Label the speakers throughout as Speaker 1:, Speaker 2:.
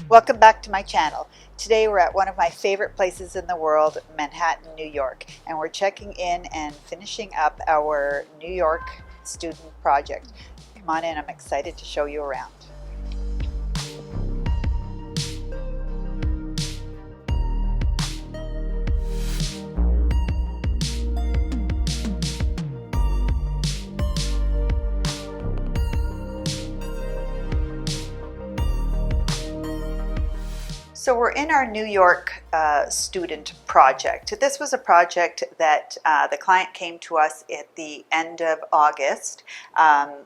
Speaker 1: Welcome back to my channel. Today we're at one of my favorite places in the world, Manhattan, New York, and we're checking in and finishing up our New York student project. Come on in, I'm excited to show you around. So we're in our New York student project. This was a project that the client came to us at the end of August,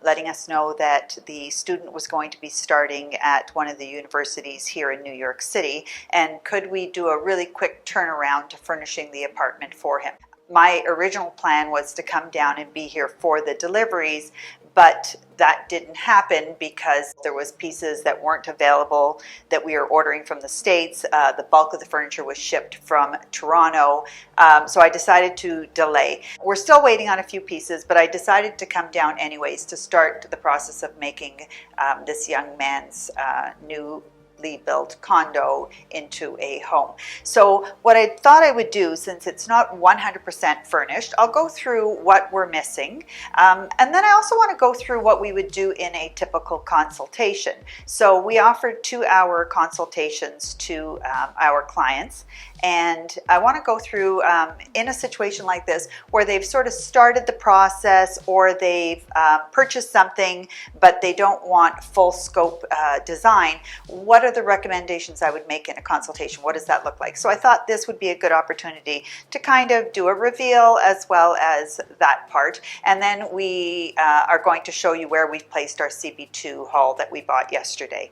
Speaker 1: letting us know that the student was going to be starting at one of the universities here in New York City, and could we do a really quick turnaround to furnishing the apartment for him. My original plan was to come down and be here for the deliveries, but that didn't happen because there was pieces that weren't available that we were ordering from the States. The bulk of the furniture was shipped from Toronto, so I decided to delay. We're still waiting on a few pieces, but I decided to come down anyways to start the process of making this young man's newly built condo into a home. So what I thought I would do, since it's not 100% furnished, I'll go through what we're missing, and then I also want to go through what we would do in a typical consultation. So we offered 2-hour consultations to our clients, and I want to go through in a situation like this where they've sort of started the process, or they've purchased something but they don't want full scope design. What are the recommendations I would make in a consultation? What does that look like? So I thought this would be a good opportunity to kind of do a reveal as well as that part, and then we are going to show you where we've placed our CB2 haul that we bought yesterday.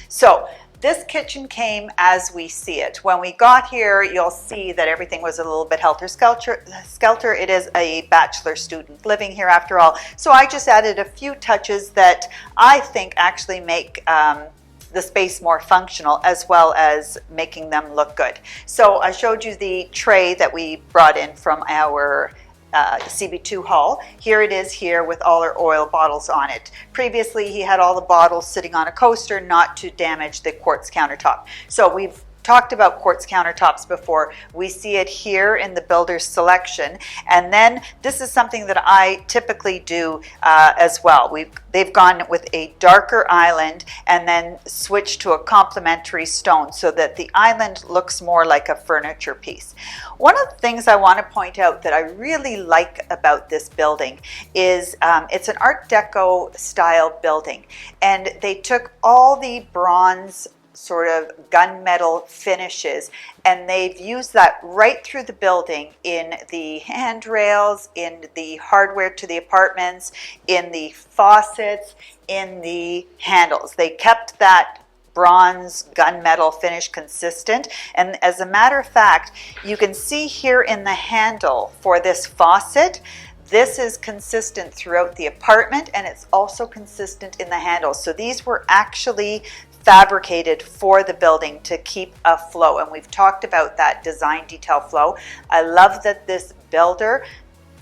Speaker 1: So this kitchen came as we see it. When we got here, you'll see that everything was a little bit helter-skelter. It is a bachelor student living here after all. So I just added a few touches that I think actually make the space more functional, as well as making them look good. So I showed you the tray that we brought in from our CB2 haul. Here it is here with all our oil bottles on it. Previously he had all the bottles sitting on a coaster not to damage the quartz countertop. So we've talked about quartz countertops before. We see it here in the builder's selection, and then this is something that I typically do as well. They've gone with a darker island and then switched to a complementary stone so that the island looks more like a furniture piece. One of the things I want to point out that I really like about this building is it's an Art Deco style building, and they took all the bronze sort of gunmetal finishes, and they've used that right through the building, in the handrails, in the hardware to the apartments, in the faucets, in the handles. They kept that bronze gunmetal finish consistent, and as a matter of fact, you can see here in the handle for this faucet, this is consistent throughout the apartment, and it's also consistent in the handles. So these were actually fabricated for the building to keep a flow, and we've talked about that design detail flow. I love that this builder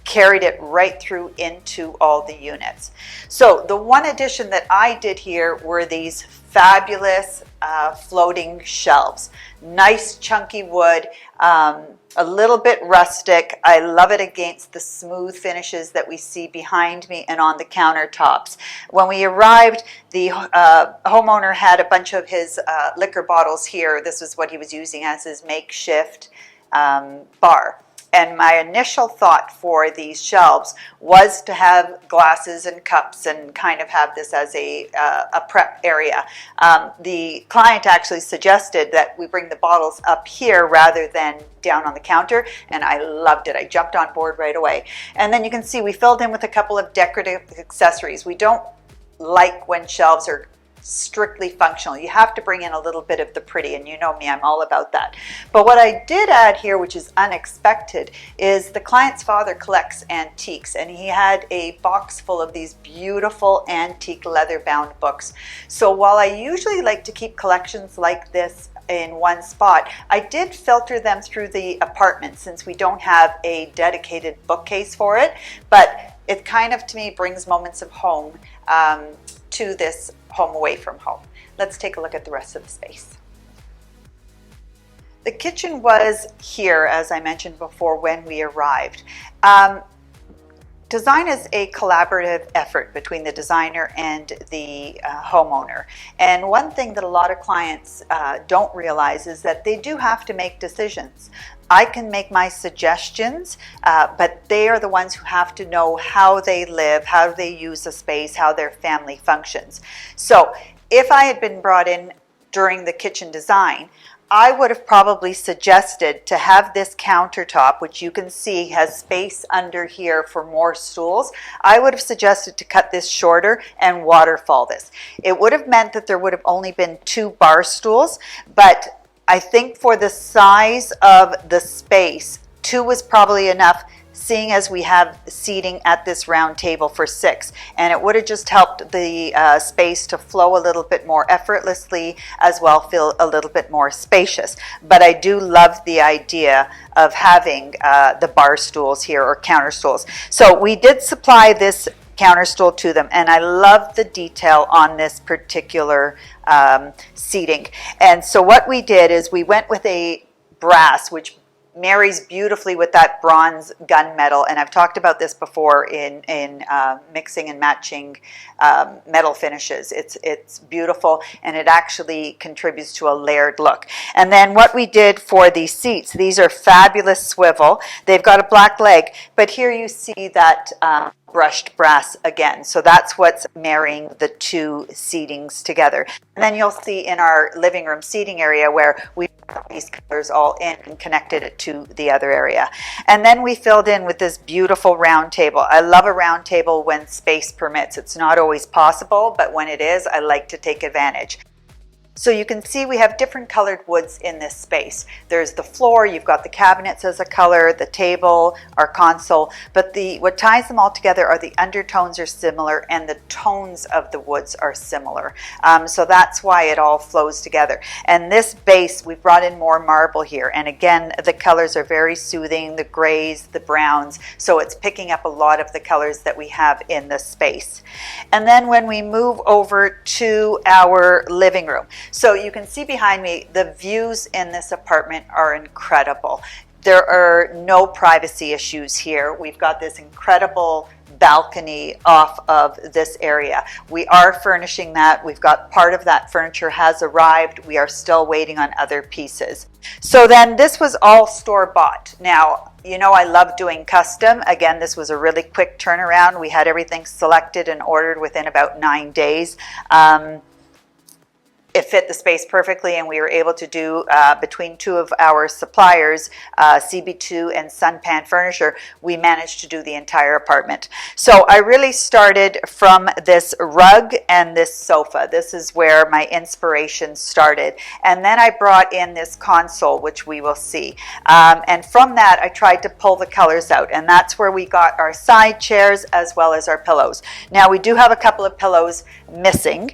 Speaker 1: carried it right through into all the units. So the one addition that I did here were these fabulous floating shelves. Nice chunky wood, a little bit rustic. I love it against the smooth finishes that we see behind me and on the countertops. When we arrived, the homeowner had a bunch of his liquor bottles here. This is what he was using as his makeshift bar. And my initial thought for these shelves was to have glasses and cups and kind of have this as a prep area. The client actually suggested that we bring the bottles up here rather than down on the counter, and I loved it. I jumped on board right away. And then you can see we filled in with a couple of decorative accessories. We don't like when shelves are strictly functional. You have to bring in a little bit of the pretty, and you know me, I'm all about that. But what I did add here, which is unexpected, is the client's father collects antiques, and he had a box full of these beautiful antique leather bound books. So while I usually like to keep collections like this in one spot. I did filter them through the apartment since we don't have a dedicated bookcase for it, but it kind of, to me, brings moments of home to this home away from home. Let's take a look at the rest of the space. The kitchen was here, as I mentioned before, when we arrived. Design is a collaborative effort between the designer and the homeowner. And one thing that a lot of clients don't realize is that they do have to make decisions. I can make my suggestions, but they are the ones who have to know how they live, how they use the space, how their family functions. So if I had been brought in during the kitchen design, I would have probably suggested to have this countertop, which you can see has space under here for more stools. I would have suggested to cut this shorter and waterfall this. It would have meant that there would have only been 2 bar stools, but I think for the size of the space, 2 was probably enough, seeing as we have seating at this round table for 6, and it would have just helped the space to flow a little bit more effortlessly, as well feel a little bit more spacious. But I do love the idea of having the bar stools here, or counter stools. So we did supply this counter stool to them, and I love the detail on this particular seating. And so what we did is we went with a brass, which marries beautifully with that bronze gunmetal, and I've talked about this before in mixing and matching metal finishes. It's beautiful, and it actually contributes to a layered look. And then what we did for these seats, these are fabulous swivel. They've got a black leg, but here you see that brushed brass again. So that's what's marrying the 2 seatings together. And then you'll see in our living room seating area where we put these colors all in and connected it to the other area. And then we filled in with this beautiful round table. I love a round table when space permits. It's not always possible, but when it is, I like to take advantage. So you can see we have different colored woods in this space. There's the floor, you've got the cabinets as a color, the table, our console, but what ties them all together are the undertones are similar and the tones of the woods are similar. So that's why it all flows together. And this base, we've brought in more marble here. And again, the colors are very soothing, the grays, the browns. So it's picking up a lot of the colors that we have in the space. And then when we move over to our living room, so you can see behind me, the views in this apartment are incredible. There are no privacy issues here. We've got this incredible balcony off of this area. We are furnishing that. We've got part of that furniture has arrived. We are still waiting on other pieces. So then this was all store-bought. Now, you know I love doing custom. Again, this was a really quick turnaround. We had everything selected and ordered within about 9 days. It fit the space perfectly, and we were able to do, between 2 of our suppliers, CB2 and Sunpan Furniture, we managed to do the entire apartment. So I really started from this rug and this sofa. This is where my inspiration started. And then I brought in this console, which we will see. And from that, I tried to pull the colors out, and that's where we got our side chairs as well as our pillows. Now, we do have a couple of pillows missing.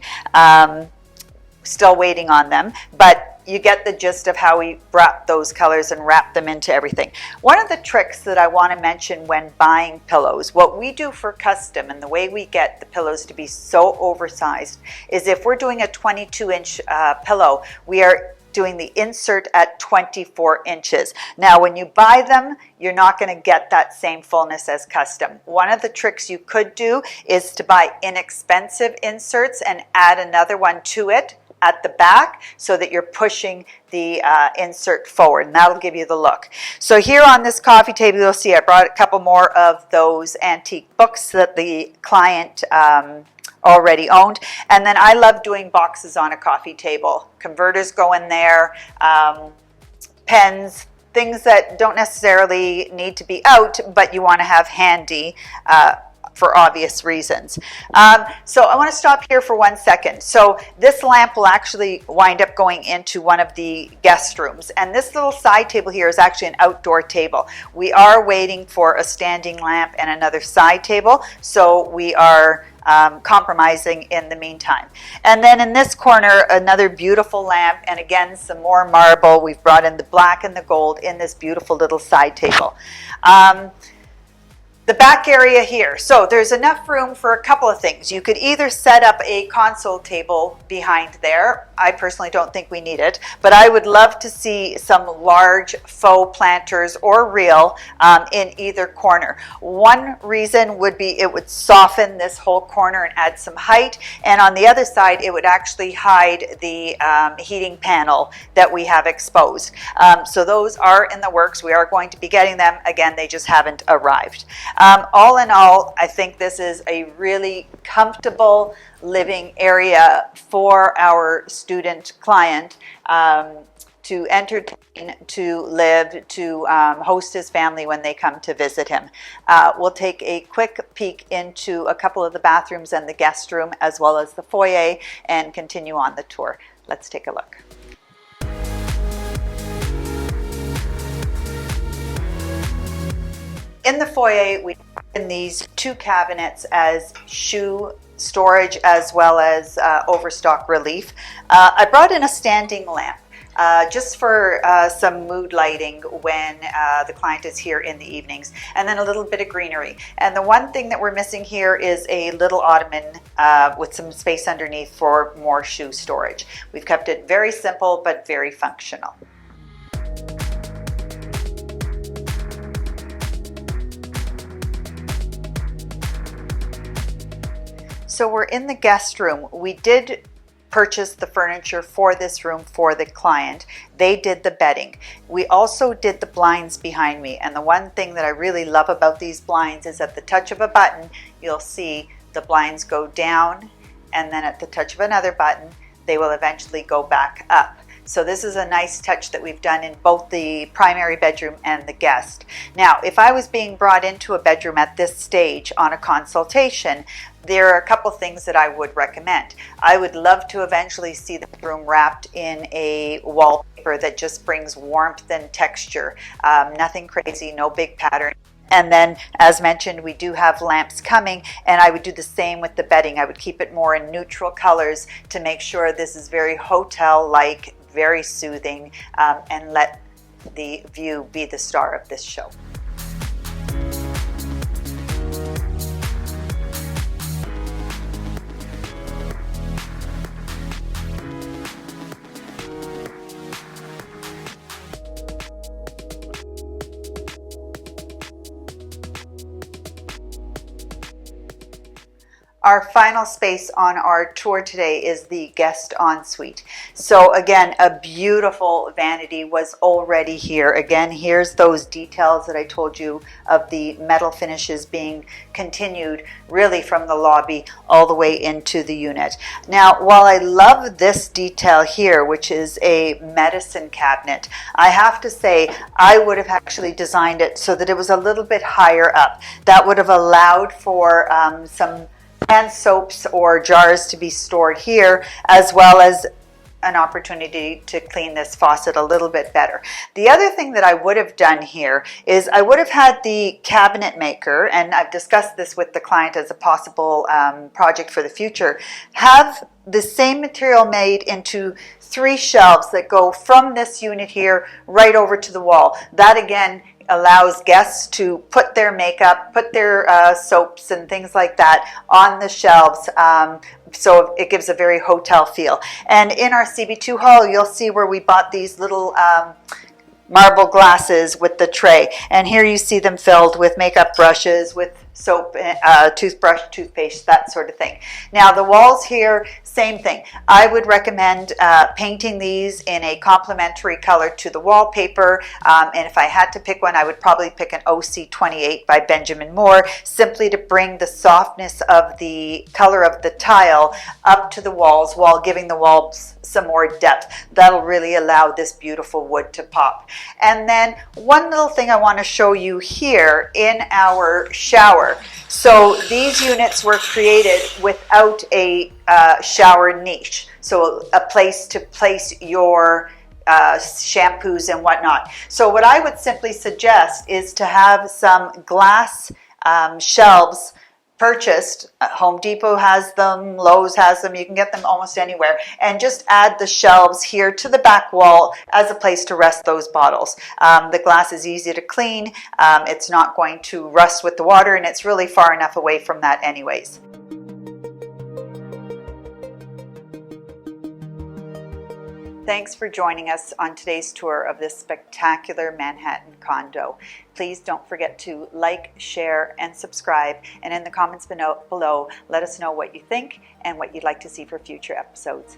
Speaker 1: Still waiting on them, but you get the gist of how we brought those colors and wrapped them into everything. One of the tricks that I want to mention when buying pillows, what we do for custom and the way we get the pillows to be so oversized is if we're doing a 22-inch pillow, we are doing the insert at 24 inches. Now, when you buy them, you're not going to get that same fullness as custom. One of the tricks you could do is to buy inexpensive inserts and add another one to it at the back so that you're pushing the insert forward, and that'll give you the look. So here on this coffee table, you'll see I brought a couple more of those antique books that the client already owned. And then I love doing boxes on a coffee table. Converters go in there, pens, things that don't necessarily need to be out, but you want to have handy for obvious reasons. So I want to stop here for 1 second. So this lamp will actually wind up going into one of the guest rooms. And this little side table here is actually an outdoor table. We are waiting for a standing lamp and another side table. So we are compromising in the meantime. And then in this corner, another beautiful lamp, and again, some more marble. We've brought in the black and the gold in this beautiful little side table. The back area here. So there's enough room for a couple of things. You could either set up a console table behind there. I personally don't think we need it, but I would love to see some large faux planters or real in either corner. One reason would be it would soften this whole corner and add some height, and on the other side it would actually hide the heating panel that we have exposed. So those are in the works. We are going to be getting them. Again, they just haven't arrived. All in all, I think this is a really comfortable living area for our student client to entertain, to live, to host his family when they come to visit him. We'll take a quick peek into a couple of the bathrooms and the guest room, as well as the foyer, and continue on the tour. Let's take a look. In the foyer, we have in these two cabinets as shoe storage as well as overstock relief. I brought in a standing lamp just for some mood lighting when the client is here in the evenings, and then a little bit of greenery. And the one thing that we're missing here is a little ottoman with some space underneath for more shoe storage. We've kept it very simple but very functional. So we're in the guest room. We did purchase the furniture for this room for the client. They did the bedding. We also did the blinds behind me. And the one thing that I really love about these blinds is at the touch of a button, you'll see the blinds go down, and then at the touch of another button, they will eventually go back up. So this is a nice touch that we've done in both the primary bedroom and the guest. Now, if I was being brought into a bedroom at this stage on a consultation, there are a couple things that I would recommend. I would love to eventually see the room wrapped in a wallpaper that just brings warmth and texture. Nothing crazy, no big pattern. And then, as mentioned, we do have lamps coming, and I would do the same with the bedding. I would keep it more in neutral colors to make sure this is very hotel-like, very soothing, and let the view be the star of this show. Our final space on our tour today is the guest ensuite. So again, a beautiful vanity was already here. Again, here's those details that I told you of the metal finishes being continued really from the lobby all the way into the unit. Now, while I love this detail here, which is a medicine cabinet, I have to say I would have actually designed it so that it was a little bit higher up. That would have allowed for some hand soaps or jars to be stored here, as well as an opportunity to clean this faucet a little bit better. The other thing that I would have done here is I would have had the cabinet maker, and I've discussed this with the client as a possible project for the future, have the same material made into 3 shelves that go from this unit here right over to the wall. That again allows guests to put their makeup, put their soaps and things like that on the shelves, so it gives a very hotel feel. And in our CB2 hall, you'll see where we bought these little marble glasses with the tray, and here you see them filled with makeup brushes, with soap, toothbrush, toothpaste, that sort of thing. Now the walls here, same thing. I would recommend painting these in a complementary color to the wallpaper, and if I had to pick one, I would probably pick an OC28 by Benjamin Moore, simply to bring the softness of the color of the tile up to the walls while giving the walls some more depth. That'll really allow this beautiful wood to pop. And then one little thing I want to show you here in our shower. So these units were created without a shower niche, so a place to place your shampoos and whatnot. So what I would simply suggest is to have some glass shelves, purchased. Home Depot has them, Lowe's has them, you can get them almost anywhere, and just add the shelves here to the back wall as a place to rest those bottles. The glass is easy to clean, it's not going to rust with the water, and it's really far enough away from that anyways. Thanks for joining us on today's tour of this spectacular Manhattan condo. Please don't forget to like, share, and subscribe. And in the comments below, let us know what you think and what you'd like to see for future episodes.